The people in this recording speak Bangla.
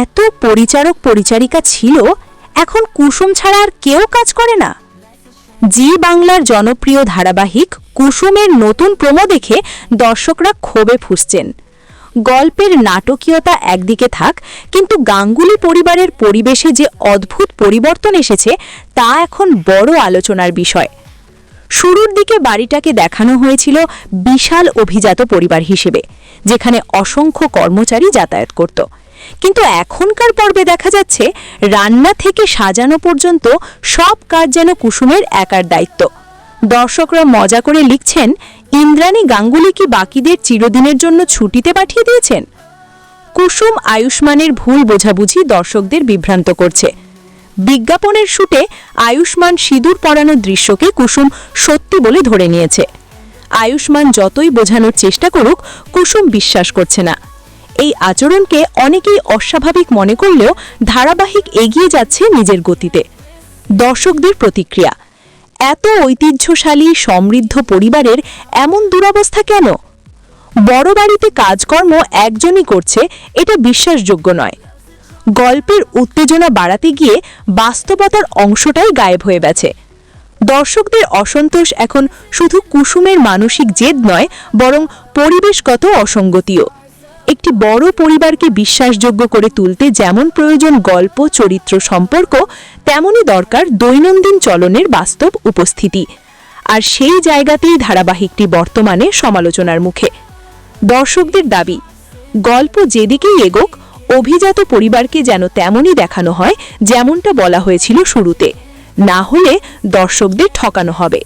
এত পরিচারক পরিচারিকা ছিল, এখন কুসুম ছাড়া আর কেউ কাজ করে না। জি বাংলার জনপ্রিয় ধারাবাহিক কুসুমের নতুন প্রোমো দেখে দর্শকরা ক্ষোভে ফুঁসছেন। গল্পের নাটকীয়তা একদিকে থাক, কিন্তু গাঙ্গুলি পরিবারের পরিবেশে যে অদ্ভুত পরিবর্তন এসেছে তা এখন বড় আলোচনার বিষয়। শুরুর দিকে বাড়িটাকে দেখানো হয়েছিল বিশাল অভিজাত পরিবার হিসেবে, যেখানে অসংখ্য কর্মচারী যাতায়াত করত। কিন্তু এখনকার পর্বে দেখা যাচ্ছে রান্না থেকে সাজানো পর্যন্ত সব কাজ যেন কুসুমের একার দায়িত্ব। দর্শকরা মজা করে লিখছেন, ইন্দ্রাণী গাঙ্গুলি কি বাকিদের চিরদিনের জন্য ছুটিতে পাঠিয়ে দিয়েছেন? কুসুম আয়ুষ্মানের ভুল বোঝাবুঝি দর্শকদের বিভ্রান্ত করছে। বিজ্ঞাপনের শুটে আয়ুষ্মান সিঁদুর পরানোর দৃশ্যকে কুসুম সত্যি বলে ধরে নিয়েছে। আয়ুষ্মান যতই বোঝানোর চেষ্টা করুক, কুসুম বিশ্বাস করছে না। এই আচরণকে অনেকেই অস্বাভাবিক মনে করলেও ধারাবাহিক এগিয়ে যাচ্ছে নিজের গতিতে। দর্শকদের প্রতিক্রিয়া, এত ঐতিহ্যশালী সমৃদ্ধ পরিবারের এমন দুরবস্থা কেন? বড় বাড়িতে কাজকর্ম একজনই করছে, এটা বিশ্বাসযোগ্য নয়। গল্পের উত্তেজনা বাড়াতে গিয়ে বাস্তবতার অংশটাই গায়েব হয়ে গেছে। দর্শকদের অসন্তোষ এখন শুধু কুসুমের মানসিক জেদ নয়, বরং পরিবেশগত অসঙ্গতিও। একটি বড় পরিবারকে বিশ্বাসযোগ্য করে তুলতে যেমন প্রয়োজন গল্প চরিত্র সম্পর্ক, তেমনই দরকার দৈনন্দিন চলনের বাস্তব উপস্থিতি। আর সেই জায়গাতেই ধারাবাহিকটি বর্তমানে সমালোচনার মুখে। দর্শকদের দাবি, গল্প যেদিকেই এগোক, অভিজাত পরিবারকে যেন তেমনই দেখানো হয় যেমনটা বলা হয়েছিল শুরুতে, না হলে দর্শকদের ঠকানো হবে।